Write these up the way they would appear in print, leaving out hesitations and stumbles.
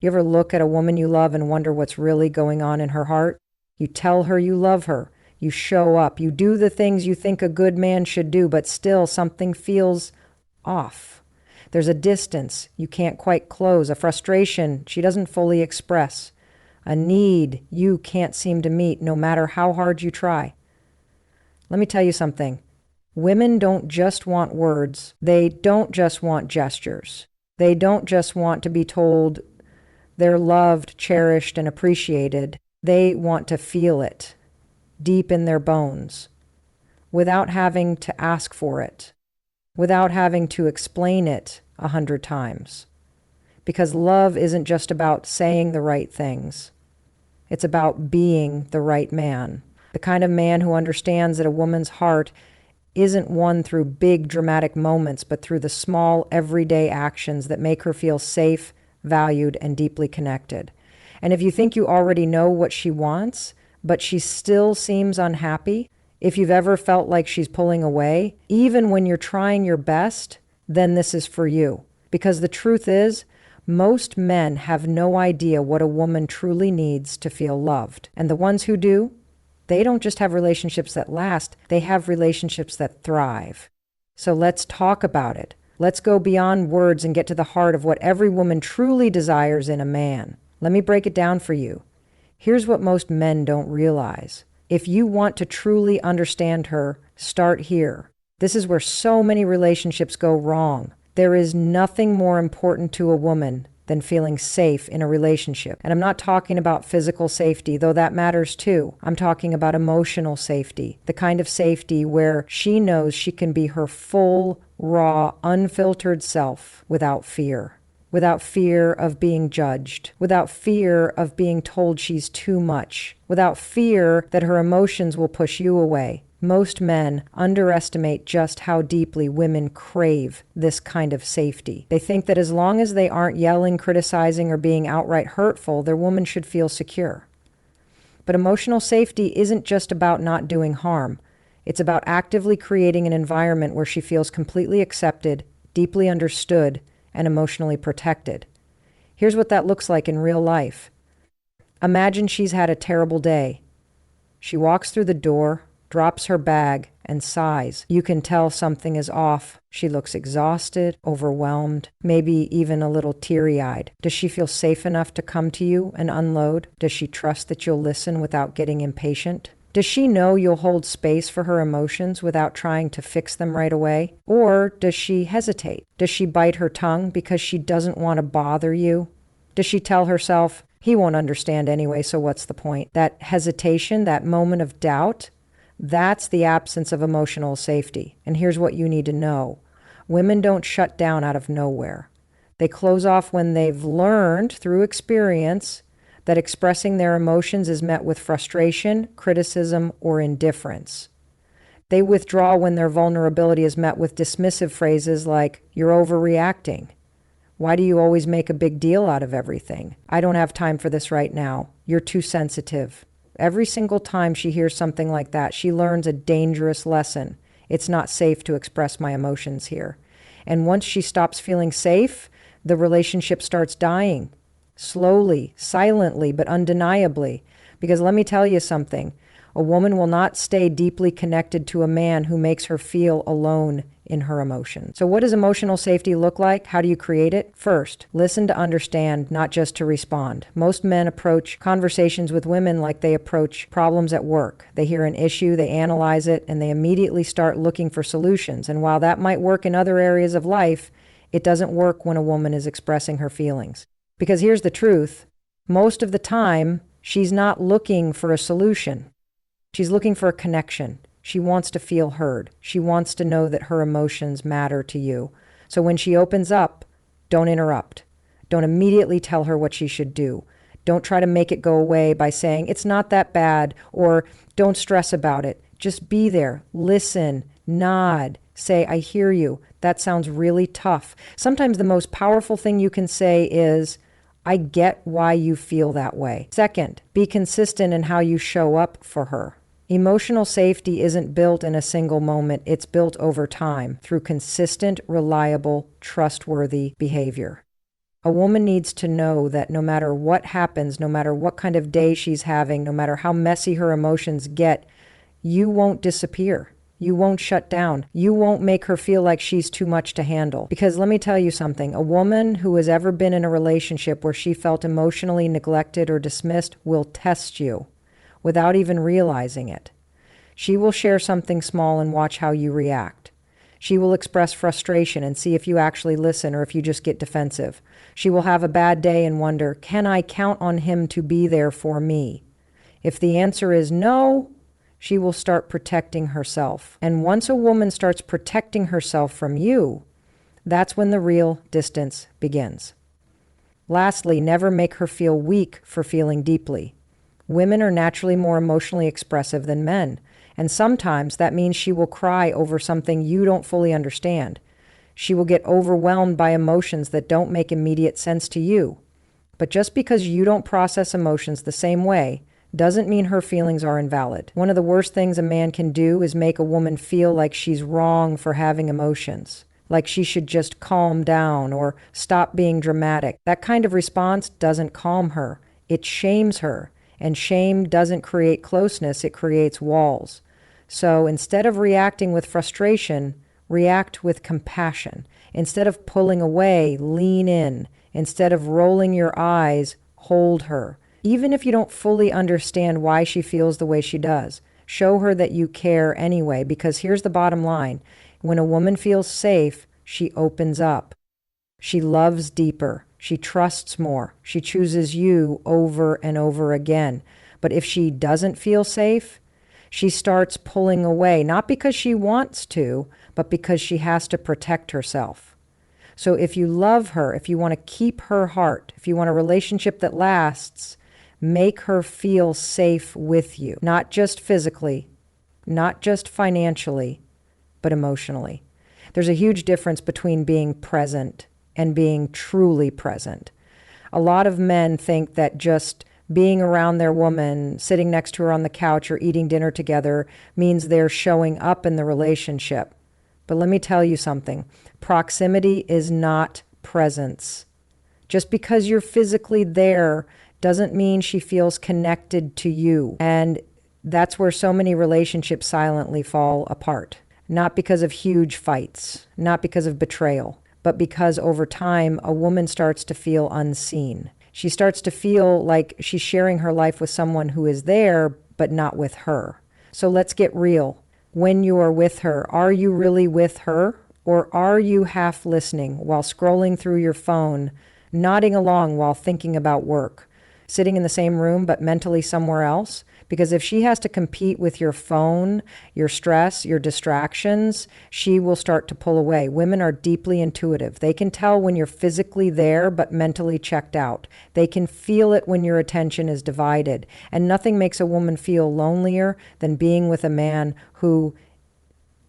You ever look at a woman you love and wonder what's really going on in her heart? You tell her you love her. You show up. You do the things you think a good man should do, but still something feels off. There's a distance you can't quite close, a frustration she doesn't fully express, a need you can't seem to meet no matter how hard you try. Let me tell you something. Women don't just want words. They don't just want gestures. They don't just want to be told they're loved, cherished, and appreciated. They want to feel it deep in their bones without having to ask for it, without having to explain it 100 times. Because love isn't just about saying the right things. It's about being the right man. The kind of man who understands that a woman's heart isn't won through big dramatic moments, but through the small everyday actions that make her feel safe, valued, and deeply connected. And if you think you already know what she wants, but she still seems unhappy, if you've ever felt like she's pulling away, even when you're trying your best, then this is for you. Because the truth is, most men have no idea what a woman truly needs to feel loved. And the ones who do, they don't just have relationships that last, they have relationships that thrive. So let's talk about it. Let's go beyond words and get to the heart of what every woman truly desires in a man. Let me break it down for you. Here's what most men don't realize. If you want to truly understand her, start here. This is where so many relationships go wrong. There is nothing more important to a woman than feeling safe in a relationship. And I'm not talking about physical safety, though that matters too. I'm talking about emotional safety, the kind of safety where she knows she can be her full, raw, unfiltered self without fear. Without fear of being judged, without fear of being told she's too much, without fear that her emotions will push you away. Most men underestimate just how deeply women crave this kind of safety. They think that as long as they aren't yelling, criticizing, or being outright hurtful, their woman should feel secure. But emotional safety isn't just about not doing harm. It's about actively creating an environment where she feels completely accepted, deeply understood, and emotionally protected. Here's what that looks like in real life. Imagine she's had a terrible day. She walks through the door, drops her bag, and sighs. You can tell something is off. She looks exhausted, overwhelmed, maybe even a little teary-eyed. Does she feel safe enough to come to you and unload? Does she trust that you'll listen without getting impatient? Does she know you'll hold space for her emotions without trying to fix them right away? Or does she hesitate? Does she bite her tongue because she doesn't want to bother you? Does she tell herself, he won't understand anyway, so what's the point? That hesitation, that moment of doubt, that's the absence of emotional safety. And here's what you need to know. Women don't shut down out of nowhere. They close off when they've learned through experience that expressing their emotions is met with frustration, criticism, or indifference. They withdraw when their vulnerability is met with dismissive phrases like, you're overreacting. Why do you always make a big deal out of everything? I don't have time for this right now. You're too sensitive. Every single time she hears something like that, she learns a dangerous lesson. It's not safe to express my emotions here. And once she stops feeling safe, the relationship starts dying. Slowly, silently, but undeniably. Because let me tell you something, a woman will not stay deeply connected to a man who makes her feel alone in her emotions. So what does emotional safety look like? How do you create it? First, listen to understand, not just to respond. Most men approach conversations with women like they approach problems at work. They hear an issue, they analyze it, and they immediately start looking for solutions. And while that might work in other areas of life, it doesn't work when a woman is expressing her feelings. Because here's the truth, most of the time, she's not looking for a solution. She's looking for a connection. She wants to feel heard. She wants to know that her emotions matter to you. So when she opens up, don't interrupt. Don't immediately tell her what she should do. Don't try to make it go away by saying, it's not that bad, or don't stress about it. Just be there, listen, nod, say, I hear you. That sounds really tough. Sometimes the most powerful thing you can say is, I get why you feel that way. Second, be consistent in how you show up for her. Emotional safety isn't built in a single moment. It's built over time through consistent, reliable, trustworthy behavior. A woman needs to know that no matter what happens, no matter what kind of day she's having, no matter how messy her emotions get, you won't disappear. You won't shut down. You won't make her feel like she's too much to handle. Because let me tell you something, a woman who has ever been in a relationship where she felt emotionally neglected or dismissed will test you without even realizing it. She will share something small and watch how you react. She will express frustration and see if you actually listen or if you just get defensive. She will have a bad day and wonder, can I count on him to be there for me? If the answer is no, she will start protecting herself. And once a woman starts protecting herself from you, that's when the real distance begins. Lastly, never make her feel weak for feeling deeply. Women are naturally more emotionally expressive than men, and sometimes that means she will cry over something you don't fully understand. She will get overwhelmed by emotions that don't make immediate sense to you. But just because you don't process emotions the same way doesn't mean her feelings are invalid. One of the worst things a man can do is make a woman feel like she's wrong for having emotions, like she should just calm down or stop being dramatic. That kind of response doesn't calm her. It shames her, and shame doesn't create closeness, it creates walls. So instead of reacting with frustration, react with compassion. Instead of pulling away, lean in. Instead of rolling your eyes, hold her. Even if you don't fully understand why she feels the way she does, show her that you care anyway, because here's the bottom line. When a woman feels safe, she opens up. She loves deeper. She trusts more. She chooses you over and over again. But if she doesn't feel safe, she starts pulling away, not because she wants to, but because she has to protect herself. So if you love her, if you want to keep her heart, if you want a relationship that lasts, make her feel safe with you, not just physically, not just financially, but emotionally. There's a huge difference between being present and being truly present. A lot of men think that just being around their woman, sitting next to her on the couch or eating dinner together means they're showing up in the relationship. But let me tell you something. Proximity is not presence. Just because you're physically there doesn't mean she feels connected to you. And that's where so many relationships silently fall apart. Not because of huge fights, not because of betrayal, but because over time, a woman starts to feel unseen. She starts to feel like she's sharing her life with someone who is there, but not with her. So let's get real. When you are with her, are you really with her? Or are you half listening while scrolling through your phone, nodding along while thinking about work, sitting in the same room but mentally somewhere else? Because if she has to compete with your phone, your stress, your distractions, she will start to pull away. Women are deeply intuitive. They can tell when you're physically there but mentally checked out. They can feel it when your attention is divided. And nothing makes a woman feel lonelier than being with a man who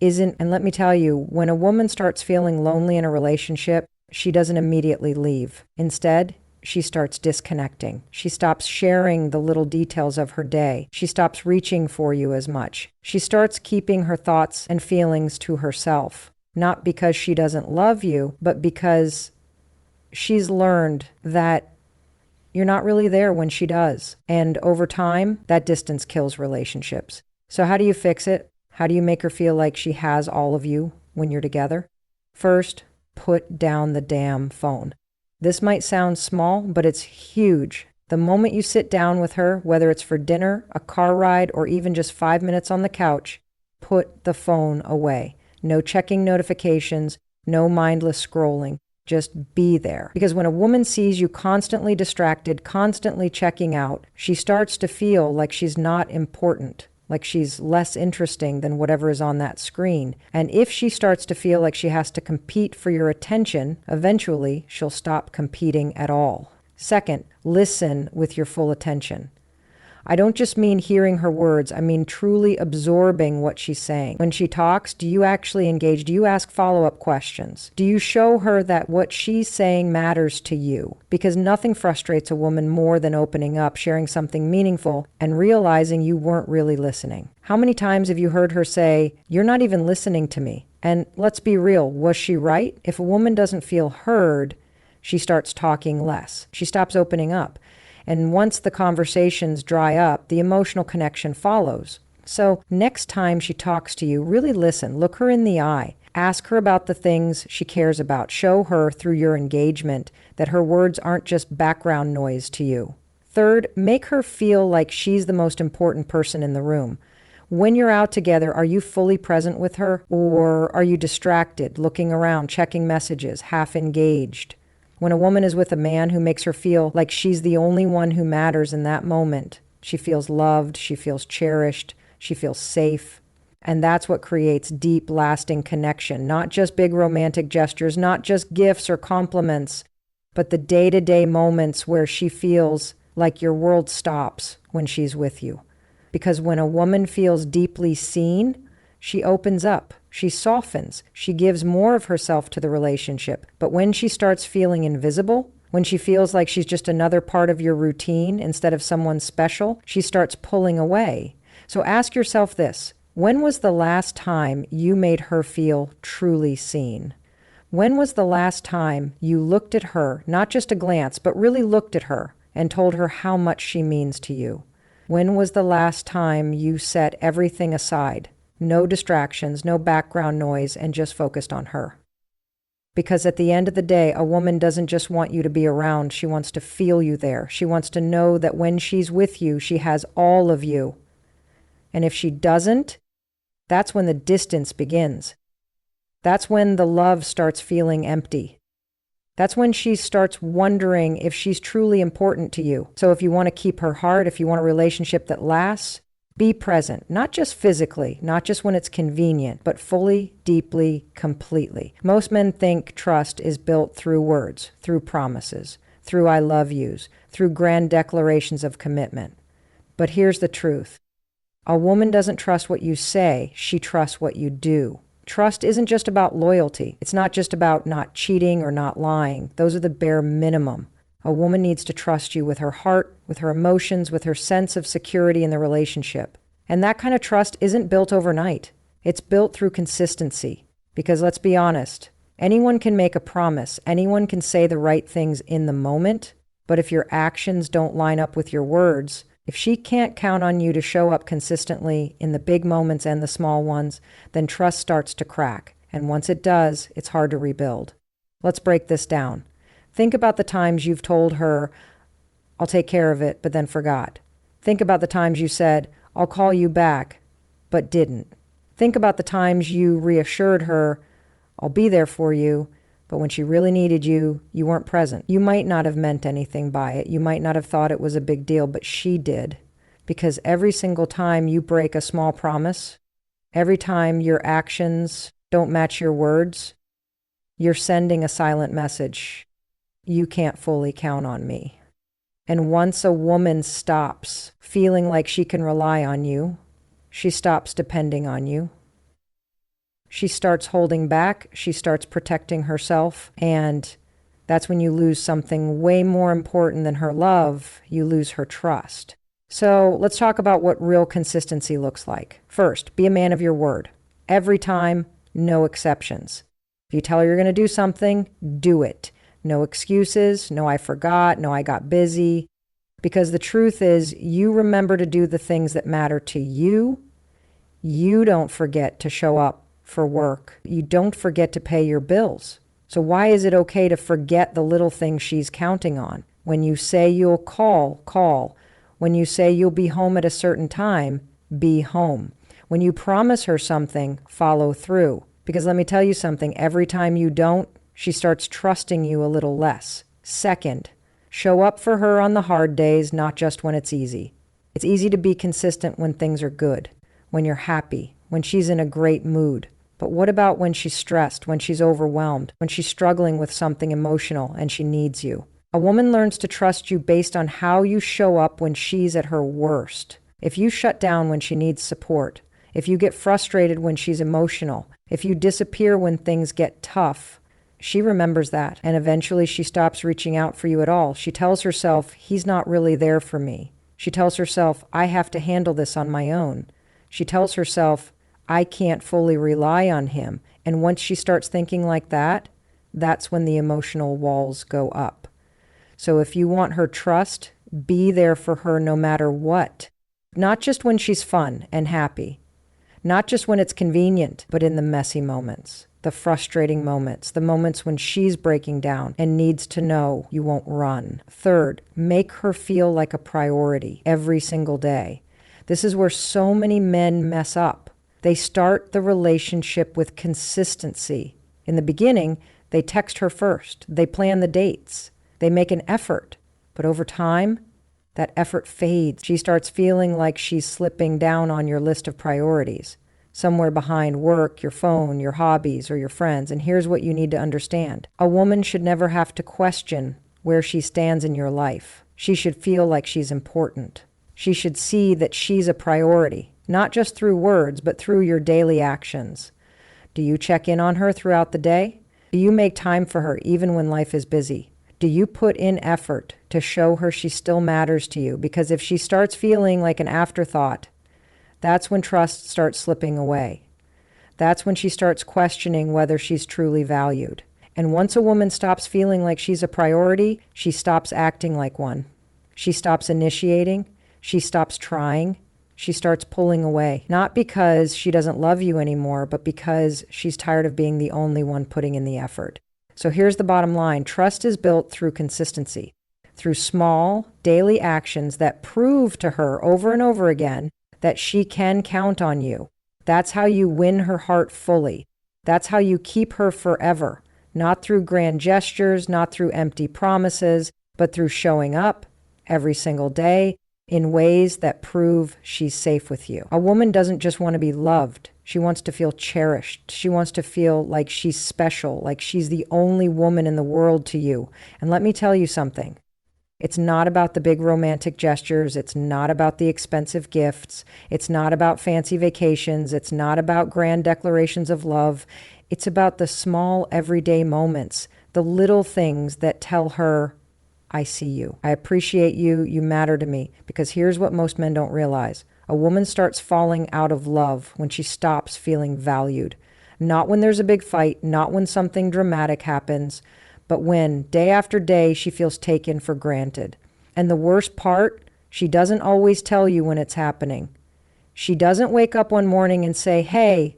isn't. And let me tell you, when a woman starts feeling lonely in a relationship, she doesn't immediately leave. Instead, she starts disconnecting. She stops sharing the little details of her day. She stops reaching for you as much. She starts keeping her thoughts and feelings to herself, not because she doesn't love you, but because she's learned that you're not really there when she does. And over time, that distance kills relationships. So how do you fix it? How do you make her feel like she has all of you when you're together? First, put down the damn phone. This might sound small, but it's huge. The moment you sit down with her, whether it's for dinner, a car ride, or even just 5 minutes on the couch, put the phone away. No checking notifications, no mindless scrolling. Just be there. Because when a woman sees you constantly distracted, constantly checking out, she starts to feel like she's not important, like she's less interesting than whatever is on that screen. And if she starts to feel like she has to compete for your attention, eventually she'll stop competing at all. Second, listen with your full attention. I don't just mean hearing her words, I mean truly absorbing what she's saying. When she talks, do you actually engage? Do you ask follow-up questions? Do you show her that what she's saying matters to you? Because nothing frustrates a woman more than opening up, sharing something meaningful, and realizing you weren't really listening. How many times have you heard her say, "You're not even listening to me"? And let's be real, was she right? If a woman doesn't feel heard, she starts talking less. She stops opening up. And once the conversations dry up, the emotional connection follows. So next time she talks to you, really listen. Look her in the eye. Ask her about the things she cares about. Show her through your engagement that her words aren't just background noise to you. Third, make her feel like she's the most important person in the room. When you're out together, are you fully present with her, or are you distracted, looking around, checking messages, half engaged? When a woman is with a man who makes her feel like she's the only one who matters in that moment, she feels loved, she feels cherished, she feels safe. And that's what creates deep, lasting connection. Not just big romantic gestures, not just gifts or compliments, but the day-to-day moments where she feels like your world stops when she's with you. Because when a woman feels deeply seen, she opens up, she softens, she gives more of herself to the relationship. But when she starts feeling invisible, when she feels like she's just another part of your routine instead of someone special, she starts pulling away. So ask yourself this: when was the last time you made her feel truly seen? When was the last time you looked at her, not just a glance, but really looked at her and told her how much she means to you? When was the last time you set everything aside, no distractions, no background noise, and just focused on her? Because at the end of the day, a woman doesn't just want you to be around, she wants to feel you there. She wants to know that when she's with you, she has all of you. And if she doesn't, that's when the distance begins. That's when the love starts feeling empty. That's when she starts wondering if she's truly important to you. So if you want to keep her heart, if you want a relationship that lasts, be present, not just physically, not just when it's convenient, but fully, deeply, completely. Most men think trust is built through words, through promises, through I love yous, through grand declarations of commitment. But here's the truth. A woman doesn't trust what you say, she trusts what you do. Trust isn't just about loyalty. It's not just about not cheating or not lying. Those are the bare minimum. A woman needs to trust you with her heart, with her emotions, with her sense of security in the relationship. And that kind of trust isn't built overnight. It's built through consistency. Because let's be honest, anyone can make a promise. Anyone can say the right things in the moment. But if your actions don't line up with your words, if she can't count on you to show up consistently in the big moments and the small ones, then trust starts to crack. And once it does, it's hard to rebuild. Let's break this down. Think about the times you've told her, I'll take care of it, but then forgot. Think about the times you said, I'll call you back, but didn't. Think about the times you reassured her, I'll be there for you, but when she really needed you, you weren't present. You might not have meant anything by it. You might not have thought it was a big deal, but she did. Because every single time you break a small promise, every time your actions don't match your words, you're sending a silent message. You can't fully count on me. And once a woman stops feeling like she can rely on you, she stops depending on you. She starts holding back, she starts protecting herself, and that's when you lose something way more important than her love. You lose her trust. So let's talk about what real consistency looks like. First, be a man of your word. Every time, no exceptions. If you tell her you're going to do something, do it. No excuses, no I forgot, no I got busy. Because the truth is, you remember to do the things that matter to you. You don't forget to show up for work. You don't forget to pay your bills. So why is it okay to forget the little things she's counting on? When you say you'll call, call. When you say you'll be home at a certain time, be home. When you promise her something, follow through. Because let me tell you something, every time you don't, she starts trusting you a little less. Second, show up for her on the hard days, not just when it's easy. It's easy to be consistent when things are good, when you're happy, when she's in a great mood. But what about when she's stressed, when she's overwhelmed, when she's struggling with something emotional and she needs you? A woman learns to trust you based on how you show up when she's at her worst. If you shut down when she needs support, if you get frustrated when she's emotional, if you disappear when things get tough, she remembers that, and eventually she stops reaching out for you at all. She tells herself, he's not really there for me. She tells herself, I have to handle this on my own. She tells herself, I can't fully rely on him. And once she starts thinking like that, that's when the emotional walls go up. So if you want her trust, be there for her no matter what. Not just when she's fun and happy. Not just when it's convenient, but in the messy moments, the frustrating moments, the moments when she's breaking down and needs to know you won't run. Third, make her feel like a priority every single day. This is where so many men mess up. They start the relationship with consistency. In the beginning, they text her first. They plan the dates. They make an effort. But over time, that effort fades. She starts feeling like she's slipping down on your list of priorities, somewhere behind work, your phone, your hobbies, or your friends. And here's what you need to understand. A woman should never have to question where she stands in your life. She should feel like she's important. She should see that she's a priority, not just through words, but through your daily actions. Do you check in on her throughout the day? Do you make time for her even when life is busy? Do you put in effort to show her she still matters to you? Because if she starts feeling like an afterthought, that's when trust starts slipping away. That's when she starts questioning whether she's truly valued. And once a woman stops feeling like she's a priority, she stops acting like one. She stops initiating. She stops trying. She starts pulling away. Not because she doesn't love you anymore, but because she's tired of being the only one putting in the effort. So here's the bottom line. Trust is built through consistency, through small, daily actions that prove to her over and over again that she can count on you. That's how you win her heart fully. That's how you keep her forever. Not through grand gestures, not through empty promises, but through showing up every single day in ways that prove she's safe with you. A woman doesn't just want to be loved. She wants to feel cherished. She wants to feel like she's special, like she's the only woman in the world to you. And let me tell you something. It's not about the big romantic gestures. It's not about the expensive gifts. It's not about fancy vacations. It's not about grand declarations of love. It's about the small everyday moments, the little things that tell her, I see you. I appreciate you. You matter to me. Because here's what most men don't realize. A woman starts falling out of love when she stops feeling valued. Not when there's a big fight, not when something dramatic happens, but when, day after day, she feels taken for granted. And the worst part, she doesn't always tell you when it's happening. She doesn't wake up one morning and say, hey,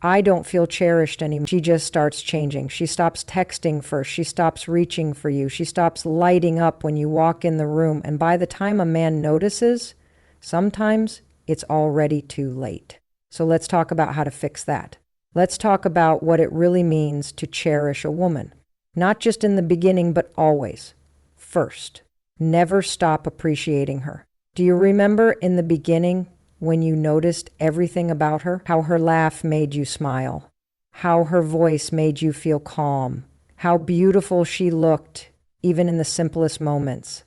I don't feel cherished anymore. She just starts changing. She stops texting first. She stops reaching for you. She stops lighting up when you walk in the room. And by the time a man notices, sometimes it's already too late. So let's talk about how to fix that. Let's talk about what it really means to cherish a woman. Not just in the beginning, but always. First, never stop appreciating her. Do you remember in the beginning when you noticed everything about her? How her laugh made you smile, how her voice made you feel calm, how beautiful she looked, even in the simplest moments.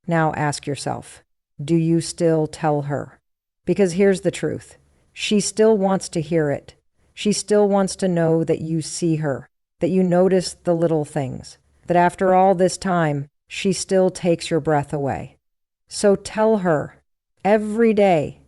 Now ask yourself, do you still tell her? Because here's the truth. She still wants to hear it. She still wants to know that you see her, that you notice the little things, that after all this time, she still takes your breath away. So tell her every day,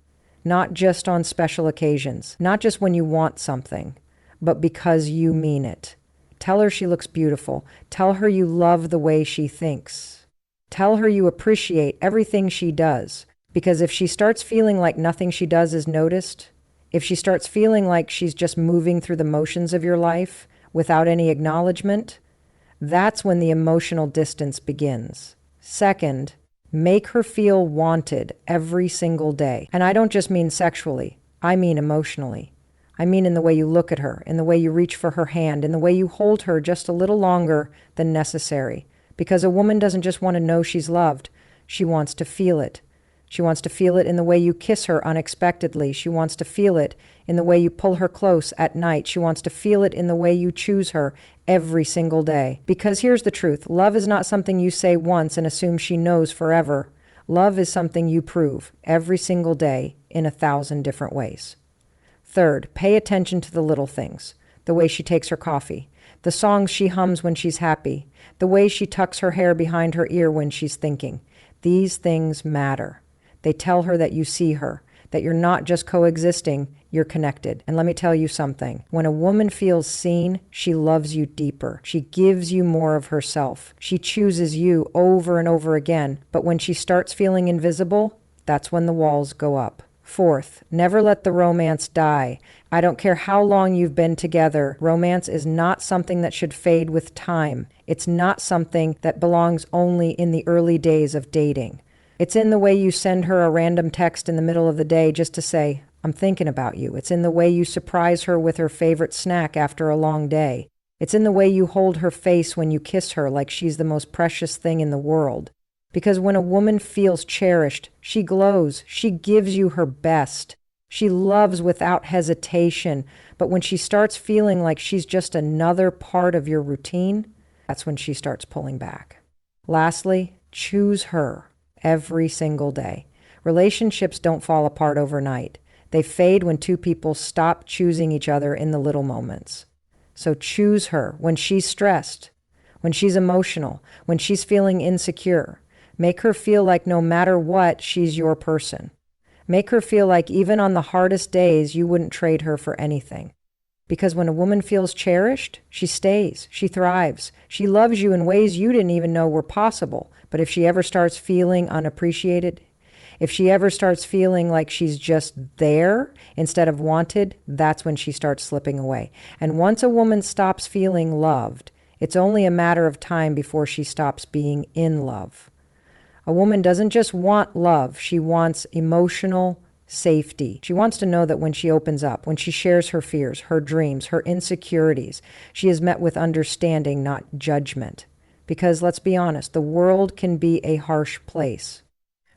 not just on special occasions, not just when you want something, but because you mean it. Tell her she looks beautiful. Tell her you love the way she thinks. Tell her you appreciate everything she does. Because if she starts feeling like nothing she does is noticed, if she starts feeling like she's just moving through the motions of your life without any acknowledgement, that's when the emotional distance begins. Second, make her feel wanted every single day. And I don't just mean sexually. I mean emotionally. I mean in the way you look at her, in the way you reach for her hand, in the way you hold her just a little longer than necessary. Because a woman doesn't just want to know she's loved. She wants to feel it. She wants to feel it in the way you kiss her unexpectedly. She wants to feel it in the way you pull her close at night. She wants to feel it in the way you choose her every single day. Because here's the truth. Love is not something you say once and assume she knows forever. Love is something you prove every single day in 1,000 different ways. Third, pay attention to the little things. The way she takes her coffee. The songs she hums when she's happy. The way she tucks her hair behind her ear when she's thinking. These things matter. They tell her that you see her, that you're not just coexisting, you're connected. And let me tell you something. When a woman feels seen, she loves you deeper. She gives you more of herself. She chooses you over and over again. But when she starts feeling invisible, that's when the walls go up. Fourth, never let the romance die. I don't care how long you've been together. Romance is not something that should fade with time. It's not something that belongs only in the early days of dating. It's in the way you send her a random text in the middle of the day just to say, I'm thinking about you. It's in the way you surprise her with her favorite snack after a long day. It's in the way you hold her face when you kiss her like she's the most precious thing in the world. Because when a woman feels cherished, she glows. She gives you her best. She loves without hesitation. But when she starts feeling like she's just another part of your routine, that's when she starts pulling back. Lastly, choose her every single day. Relationships don't fall apart overnight. They fade when two people stop choosing each other in the little moments. So choose her when she's stressed, when she's emotional, when she's feeling insecure. Make her feel like no matter what, she's your person. Make her feel like even on the hardest days, you wouldn't trade her for anything. Because when a woman feels cherished, she stays, she thrives. She loves you in ways you didn't even know were possible. But if she ever starts feeling unappreciated, if she ever starts feeling like she's just there instead of wanted, that's when she starts slipping away. And once a woman stops feeling loved, it's only a matter of time before she stops being in love. A woman doesn't just want love, she wants emotional safety. She wants to know that when she opens up, when she shares her fears, her dreams, her insecurities, she is met with understanding, not judgment. Because let's be honest, the world can be a harsh place.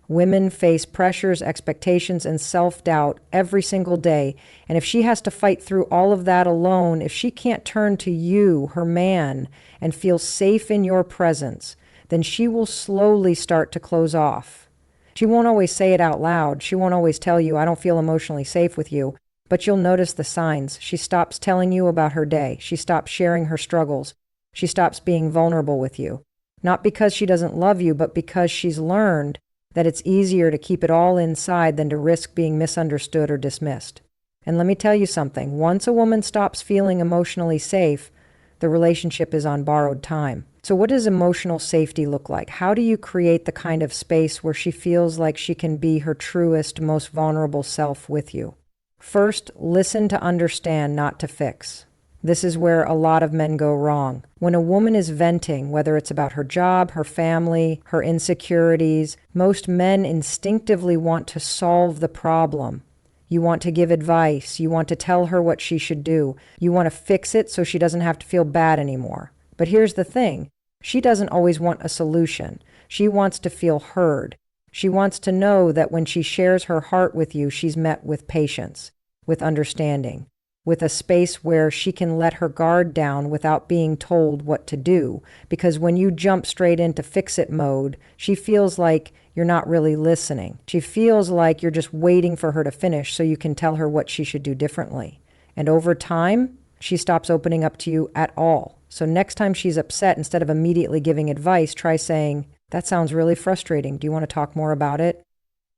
Women face pressures, expectations, and self-doubt every single day. And if she has to fight through all of that alone, if she can't turn to you, her man, and feel safe in your presence, then she will slowly start to close off. She won't always say it out loud. She won't always tell you, I don't feel emotionally safe with you. But you'll notice the signs. She stops telling you about her day. She stops sharing her struggles. She stops being vulnerable with you. Not because she doesn't love you, but because she's learned that it's easier to keep it all inside than to risk being misunderstood or dismissed. And let me tell you something. Once a woman stops feeling emotionally safe, the relationship is on borrowed time. So what does emotional safety look like? How do you create the kind of space where she feels like she can be her truest, most vulnerable self with you? First, listen to understand, not to fix. This is where a lot of men go wrong. When a woman is venting, whether it's about her job, her family, her insecurities, most men instinctively want to solve the problem. You want to give advice. You want to tell her what she should do. You want to fix it so she doesn't have to feel bad anymore. But here's the thing. She doesn't always want a solution. She wants to feel heard. She wants to know that when she shares her heart with you, she's met with patience, with understanding, with a space where she can let her guard down without being told what to do. Because when you jump straight into fix-it mode, she feels like you're not really listening. She feels like you're just waiting for her to finish so you can tell her what she should do differently. And over time, she stops opening up to you at all. So next time she's upset, instead of immediately giving advice, try saying, that sounds really frustrating. Do you want to talk more about it?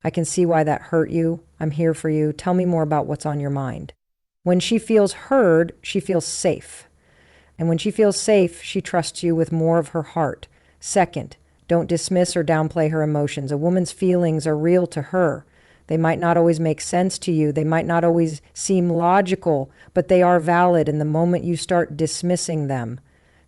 I can see why that hurt you. I'm here for you. Tell me more about what's on your mind. When she feels heard, she feels safe. And when she feels safe, she trusts you with more of her heart. Second, don't dismiss or downplay her emotions. A woman's feelings are real to her. They might not always make sense to you. They might not always seem logical, but they are valid. And the moment you start dismissing them,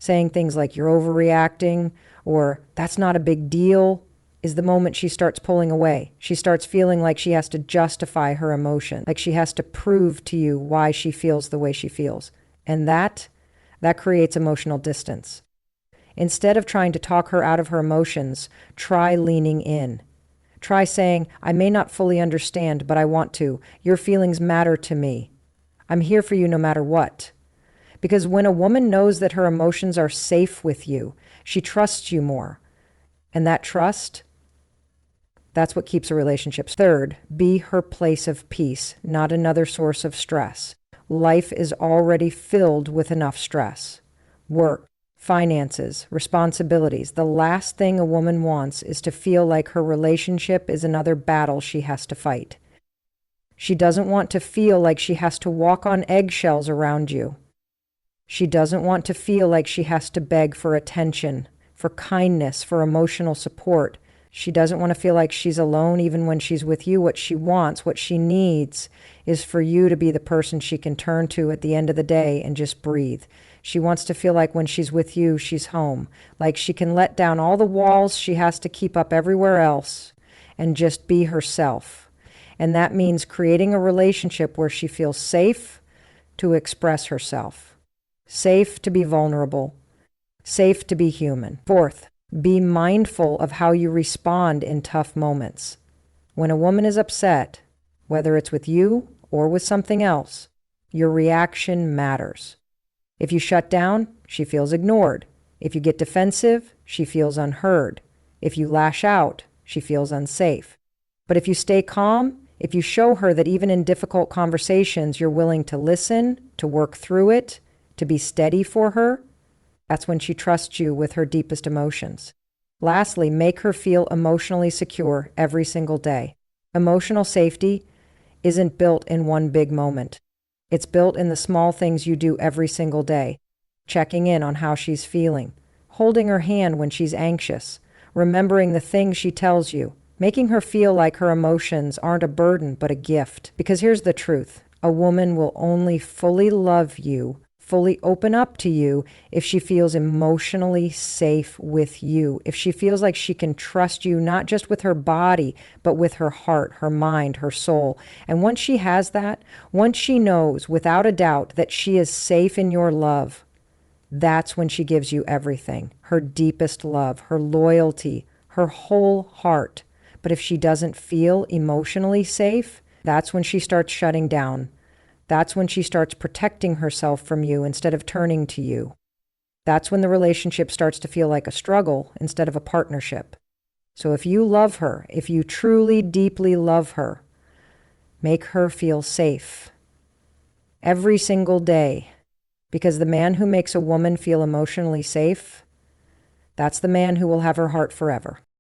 saying things like you're overreacting or that's not a big deal, is the moment she starts pulling away. She starts feeling like she has to justify her emotion, like she has to prove to you why she feels the way she feels. And that creates emotional distance. Instead of trying to talk her out of her emotions, try leaning in. Try saying, I may not fully understand, but I want to. Your feelings matter to me. I'm here for you no matter what. Because when a woman knows that her emotions are safe with you, she trusts you more. And that trust, that's what keeps a relationship. Third, be her place of peace, not another source of stress. Life is already filled with enough stress. Work, finances, responsibilities. The last thing a woman wants is to feel like her relationship is another battle she has to fight. She doesn't want to feel like she has to walk on eggshells around you. She doesn't want to feel like she has to beg for attention, for kindness, for emotional support. She doesn't want to feel like she's alone even when she's with you. What she wants, what she needs, is for you to be the person she can turn to at the end of the day and just breathe. She wants to feel like when she's with you, she's home, like she can let down all the walls she has to keep up everywhere else and just be herself. And that means creating a relationship where she feels safe to express herself, safe to be vulnerable, safe to be human. Fourth, be mindful of how you respond in tough moments. When a woman is upset, whether it's with you or with something else, your reaction matters. If you shut down, she feels ignored. If you get defensive, she feels unheard. If you lash out, she feels unsafe. But if you stay calm, if you show her that even in difficult conversations you're willing to listen, to work through it, to be steady for her, that's when she trusts you with her deepest emotions. Lastly, make her feel emotionally secure every single day. Emotional safety isn't built in one big moment. It's built in the small things you do every single day. Checking in on how she's feeling, holding her hand when she's anxious, remembering the things she tells you, making her feel like her emotions aren't a burden but a gift. Because here's the truth. A woman will only fully love you, fully open up to you, if she feels emotionally safe with you, if she feels like she can trust you, not just with her body, but with her heart, her mind, her soul. And once she has that, once she knows without a doubt that she is safe in your love, that's when she gives you everything, her deepest love, her loyalty, her whole heart. But if she doesn't feel emotionally safe, that's when she starts shutting down. That's when she starts protecting herself from you instead of turning to you. That's when the relationship starts to feel like a struggle instead of a partnership. So if you love her, if you truly, deeply love her, make her feel safe every single day. Because the man who makes a woman feel emotionally safe, that's the man who will have her heart forever.